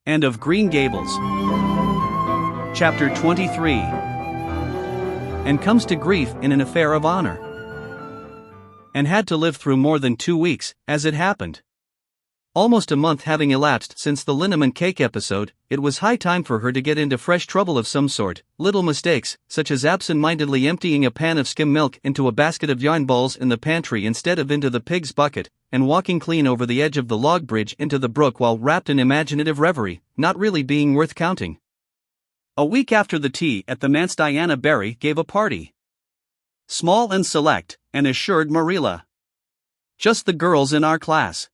and of Green Gables. Chapter 23. And comes to grief in an affair of honor. And had to live through more than 2 weeks, as it happened. Almost a month having elapsed since the liniment cake episode, it was high time for her to get into fresh trouble of some sort. Little mistakes, such as absent-mindedly emptying a pan of skim milk into a basket of yarn balls in the pantry instead of into the pig's bucket, and walking clean over the edge of the log bridge into the brook while wrapped in imaginative reverie, not really being worth counting. A week after the tea at the manse, Diana Barry gave a party. Small and select, and assured Marilla. Just the girls in our class.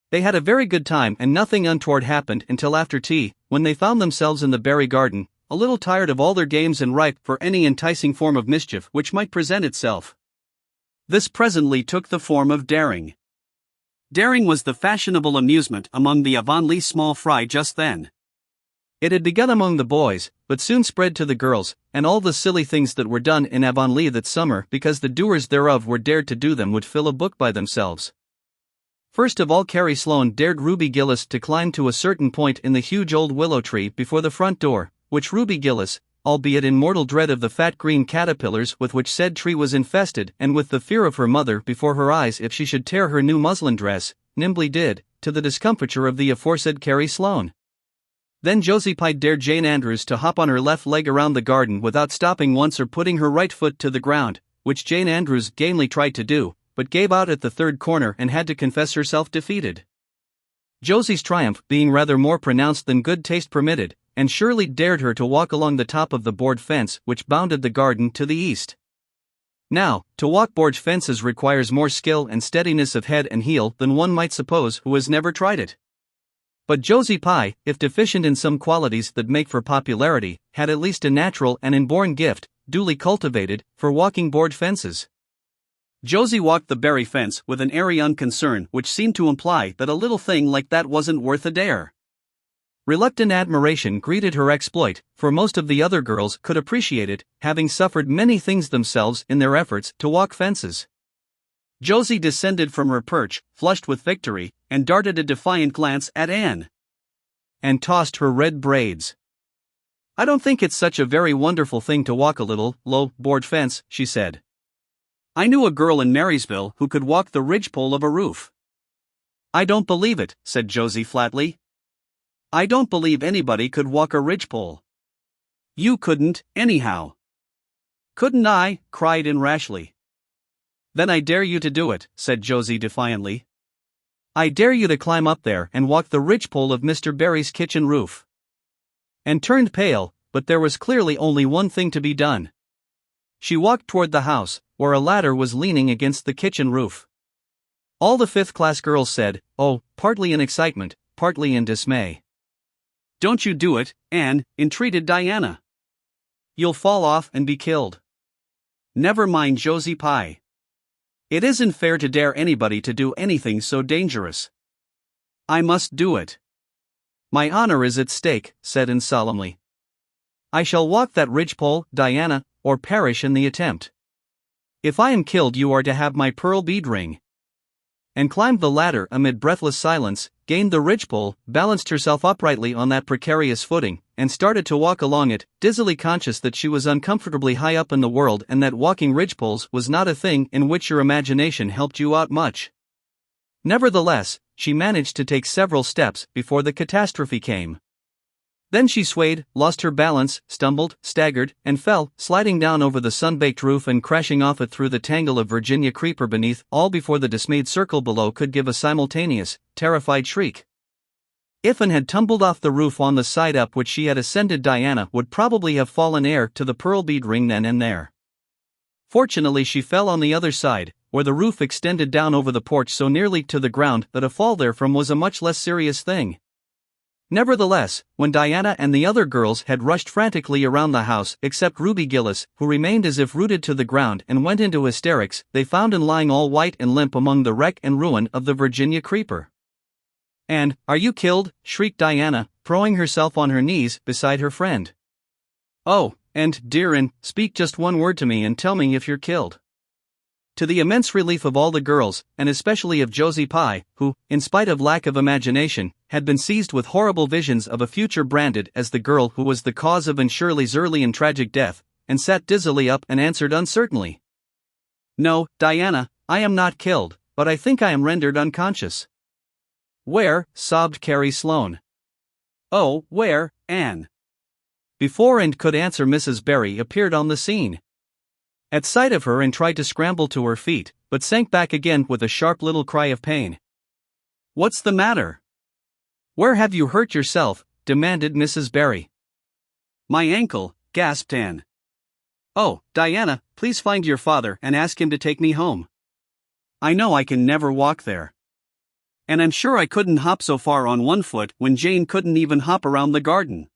They had a very good time and nothing untoward happened until after tea, when they found themselves in the berry garden, a little tired of all their games and ripe for any enticing form of mischief which might present itself. This presently took the form of daring. Daring was the fashionable amusement among the Avonlea small fry just then. It had begun among the boys, but soon spread to the girls, and all the silly things that were done in Avonlea that summer because the doers thereof were dared to do them would fill a book by themselves. First of all, Carrie Sloane dared Ruby Gillis to climb to a certain point in the huge old willow tree before the front door, which Ruby Gillis, albeit in mortal dread of the fat green caterpillars with which said tree was infested and with the fear of her mother before her eyes if she should tear her new muslin dress, nimbly did, to the discomfiture of the aforesaid Carrie Sloane. Then Josie Pye dared Jane Andrews to hop on her left leg around the garden without stopping once or putting her right foot to the ground, which Jane Andrews gamely tried to do, but gave out at the third corner and had to confess herself defeated. Josie's triumph being rather more pronounced than good taste permitted, Anne Shirley dared her to walk along the top of the board fence which bounded the garden to the east. Now, to walk board fences requires more skill and steadiness of head and heel than one might suppose who has never tried it. But Josie Pye, if deficient in some qualities that make for popularity, had at least a natural and inborn gift, duly cultivated, for walking board fences. Josie walked the berry fence with an airy unconcern which seemed to imply that a little thing like that wasn't worth a dare. Reluctant admiration greeted her exploit, for most of the other girls could appreciate it, having suffered many things themselves in their efforts to walk fences. Josie descended from her perch, flushed with victory, and darted a defiant glance at Anne. And tossed her red braids. "I don't think it's such a very wonderful thing to walk a little, low, board fence," she said. "I knew a girl in Marysville who could walk the ridgepole of a roof." "I don't believe it," said Josie flatly. "I don't believe anybody could walk a ridgepole." "You couldn't, anyhow." "Couldn't I?" cried Anne rashly. "Then I dare you to do it," said Josie defiantly. "I dare you to climb up there and walk the ridgepole of Mr. Barry's kitchen roof." And turned pale, but there was clearly only one thing to be done. She walked toward the house, where a ladder was leaning against the kitchen roof. All the fifth-class girls said, "Oh," partly in excitement, partly in dismay. "Don't you do it, Anne," entreated Diana. "You'll fall off and be killed." "Never mind, Josie Pye. It isn't fair to dare anybody to do anything so dangerous." "I must do it. My honor is at stake," said Anne solemnly. "I shall walk that ridgepole, Diana, or perish in the attempt. If I am killed, you are to have my pearl bead ring." And climbed the ladder amid breathless silence, gained the ridgepole, balanced herself uprightly on that precarious footing, and started to walk along it, dizzily conscious that she was uncomfortably high up in the world and that walking ridgepoles was not a thing in which your imagination helped you out much. Nevertheless, she managed to take several steps before the catastrophe came. Then she swayed, lost her balance, stumbled, staggered, and fell, sliding down over the sun-baked roof and crashing off it through the tangle of Virginia creeper beneath, all before the dismayed circle below could give a simultaneous, terrified shriek. If Anne had tumbled off the roof on the side up which she had ascended, Diana would probably have fallen heir to the pearl bead ring then and there. Fortunately she fell on the other side, where the roof extended down over the porch so nearly to the ground that a fall therefrom was a much less serious thing. Nevertheless, when Diana and the other girls had rushed frantically around the house except Ruby Gillis, who remained as if rooted to the ground and went into hysterics, they found Anne lying all white and limp among the wreck and ruin of the Virginia creeper. "And, are you killed?" shrieked Diana, throwing herself on her knees beside her friend. "Oh, and, dear Anne, speak just one word to me and tell me if you're killed." To the immense relief of all the girls, and especially of Josie Pye, who, in spite of lack of imagination, had been seized with horrible visions of a future branded as the girl who was the cause of Anne Shirley's early and tragic death, and sat dizzily up and answered uncertainly. "No, Diana, I am not killed, but I think I am rendered unconscious." "Where?" sobbed Carrie Sloane. "Oh, where, Anne?" Before Anne could answer, Mrs. Barry appeared on the scene. At sight of her, Anne tried to scramble to her feet, but sank back again with a sharp little cry of pain. "What's the matter? Where have you hurt yourself?" demanded Mrs. Barry. "My ankle," gasped Anne. "Oh, Diana, please find your father and ask him to take me home. I know I can never walk there. And I'm sure I couldn't hop so far on one foot when Jane couldn't even hop around the garden."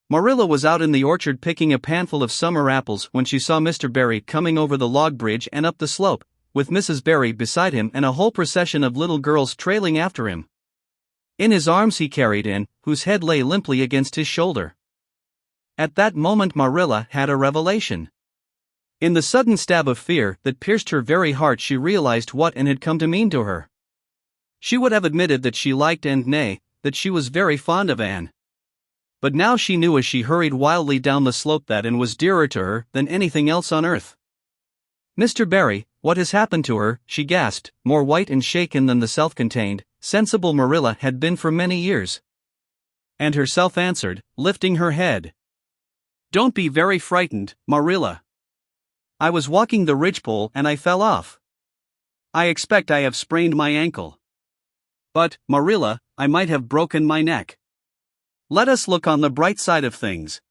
Marilla was out in the orchard picking a panful of summer apples when she saw Mr. Barry coming over the log bridge and up the slope, with Mrs. Barry beside him and a whole procession of little girls trailing after him. In his arms he carried Anne, whose head lay limply against his shoulder. At that moment Marilla had a revelation. In the sudden stab of fear that pierced her very heart, she realized what Anne had come to mean to her. She would have admitted that she liked Anne, nay, that she was very fond of Anne. But now she knew as she hurried wildly down the slope that Anne was dearer to her than anything else on earth. "Mr. Barry, what has happened to her?" she gasped, more white and shaken than the self-contained, sensible Marilla had been for many years. And herself answered, lifting her head. "Don't be very frightened, Marilla. I was walking the ridgepole and I fell off. I expect I have sprained my ankle. But, Marilla, I might have broken my neck. Let us look on the bright side of things."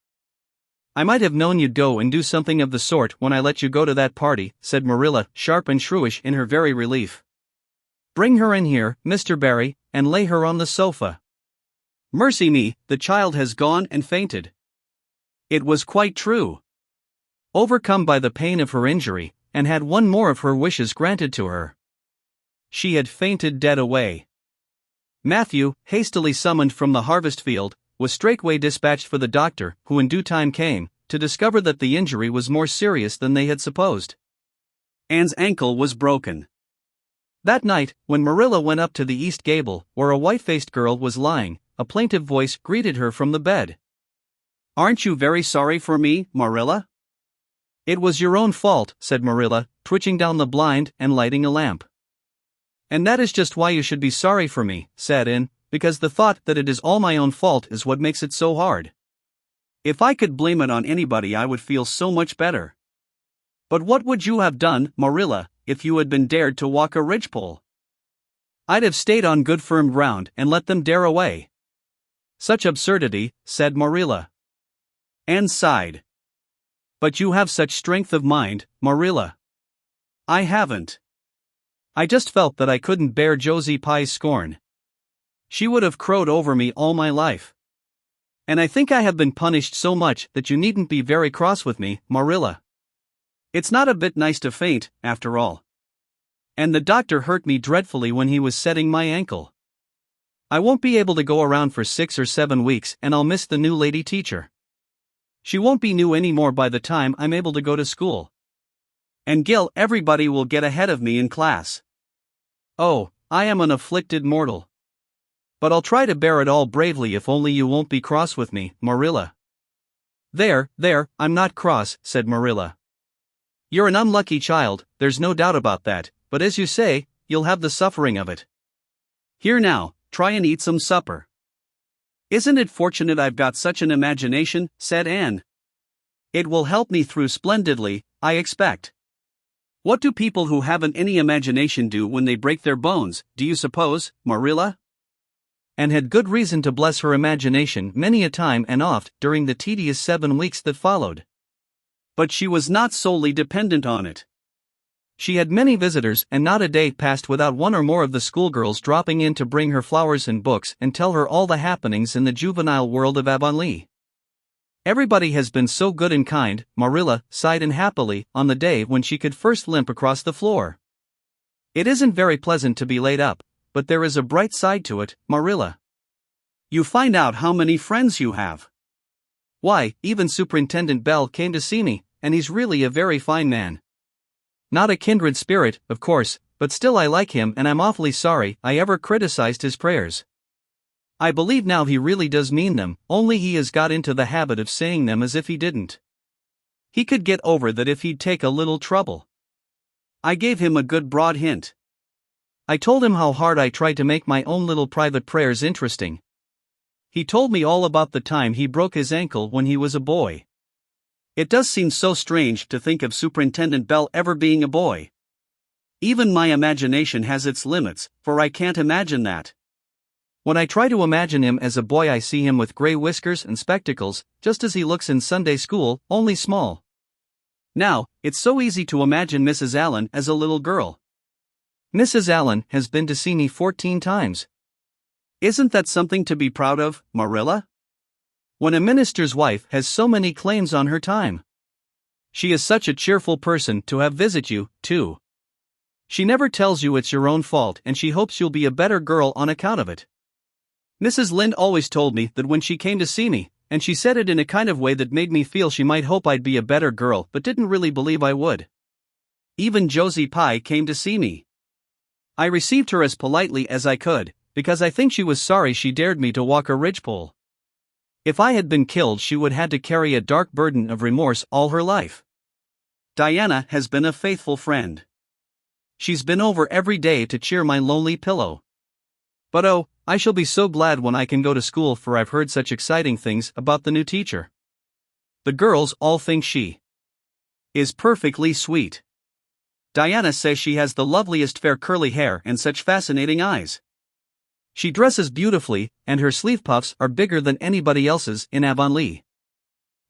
"I might have known you'd go and do something of the sort when I let you go to that party," said Marilla, sharp and shrewish in her very relief. "Bring her in here, Mr. Barry, and lay her on the sofa." Mercy me, the child has gone and fainted. It was quite true. Overcome by the pain of her injury, and had one more of her wishes granted to her. She had fainted dead away. Matthew, hastily summoned from the harvest field, was straightway dispatched for the doctor, who in due time came, to discover that the injury was more serious than they had supposed. Anne's ankle was broken. That night, when Marilla went up to the east gable, where a white-faced girl was lying, a plaintive voice greeted her from the bed. "Aren't you very sorry for me, Marilla?" "It was your own fault," said Marilla, twitching down the blind and lighting a lamp. "And that is just why you should be sorry for me," said Anne, "because the thought that it is all my own fault is what makes it so hard. If I could blame it on anybody I would feel so much better. But what would you have done, Marilla, if you had been dared to walk a ridgepole?" "I'd have stayed on good firm ground and let them dare away." "Such absurdity," said Marilla. Anne sighed. "But you have such strength of mind, Marilla." "I haven't. I just felt that I couldn't bear Josie Pye's scorn. She would have crowed over me all my life. And I think I have been punished so much that you needn't be very cross with me, Marilla. It's not a bit nice to faint, after all. And the doctor hurt me dreadfully when he was setting my ankle. I won't be able to go around for 6 or 7 weeks, and I'll miss the new lady teacher. She won't be new anymore by the time I'm able to go to school. And Gil, everybody will get ahead of me in class. Oh, I am an afflicted mortal. But I'll try to bear it all bravely if only you won't be cross with me, Marilla." There, I'm not cross," said Marilla. "You're an unlucky child, there's no doubt about that, but as you say, you'll have the suffering of it. Here now, try and eat some supper." "Isn't it fortunate I've got such an imagination?" said Anne. "It will help me through splendidly, I expect. What do people who haven't any imagination do when they break their bones, do you suppose, Marilla?" And had good reason to bless her imagination many a time and oft during the tedious 7 weeks that followed. But she was not solely dependent on it. She had many visitors, and not a day passed without one or more of the schoolgirls dropping in to bring her flowers and books and tell her all the happenings in the juvenile world of Avonlea. "Everybody has been so good and kind," Marilla sighed unhappily on the day when she could first limp across the floor. "It isn't very pleasant to be laid up, but there is a bright side to it, Marilla. You find out how many friends you have. Why, even Superintendent Bell came to see me, and he's really a very fine man. Not a kindred spirit, of course, but still I like him, and I'm awfully sorry I ever criticized his prayers. I believe now he really does mean them, only he has got into the habit of saying them as if he didn't. He could get over that if he'd take a little trouble. I gave him a good broad hint. I told him how hard I tried to make my own little private prayers interesting. He told me all about the time he broke his ankle when he was a boy. It does seem so strange to think of Superintendent Bell ever being a boy. Even my imagination has its limits, for I can't imagine that. When I try to imagine him as a boy, I see him with gray whiskers and spectacles, just as he looks in Sunday school, only small. Now, it's so easy to imagine Mrs. Allen as a little girl. Mrs. Allen has been to see me 14 times. Isn't that something to be proud of, Marilla? When a minister's wife has so many claims on her time. She is such a cheerful person to have visit you, too. She never tells you it's your own fault, and she hopes you'll be a better girl on account of it. Mrs. Lynde always told me that when she came to see me, and she said it in a kind of way that made me feel she might hope I'd be a better girl but didn't really believe I would. Even Josie Pye came to see me. I received her as politely as I could, because I think she was sorry she dared me to walk a ridgepole. If I had been killed, she would had to carry a dark burden of remorse all her life. Diana has been a faithful friend. She's been over every day to cheer my lonely pillow. But oh, I shall be so glad when I can go to school, for I've heard such exciting things about the new teacher. The girls all think she is perfectly sweet. Diana says she has the loveliest fair curly hair and such fascinating eyes. She dresses beautifully, and her sleeve puffs are bigger than anybody else's in Avonlea.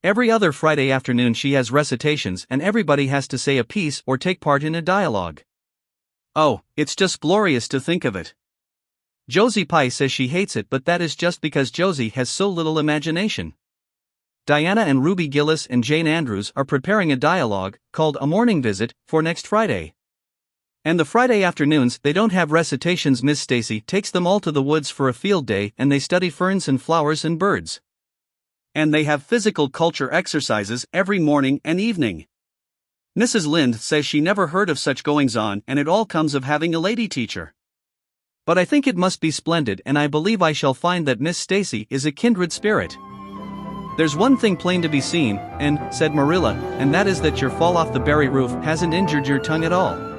Every other Friday afternoon she has recitations, and everybody has to say a piece or take part in a dialogue. Oh, it's just glorious to think of it. Josie Pye says she hates it, but that is just because Josie has so little imagination. Diana and Ruby Gillis and Jane Andrews are preparing a dialogue, called A Morning Visit, for next Friday. And the Friday afternoons they don't have recitations. Miss Stacy takes them all to the woods for a field day, and they study ferns and flowers and birds. And they have physical culture exercises every morning and evening. Mrs. Lynde says she never heard of such goings-on, and it all comes of having a lady teacher. But I think it must be splendid, and I believe I shall find that Miss Stacy is a kindred spirit. There's one thing plain to be seen, said Marilla, and that is that your fall off the berry roof hasn't injured your tongue at all.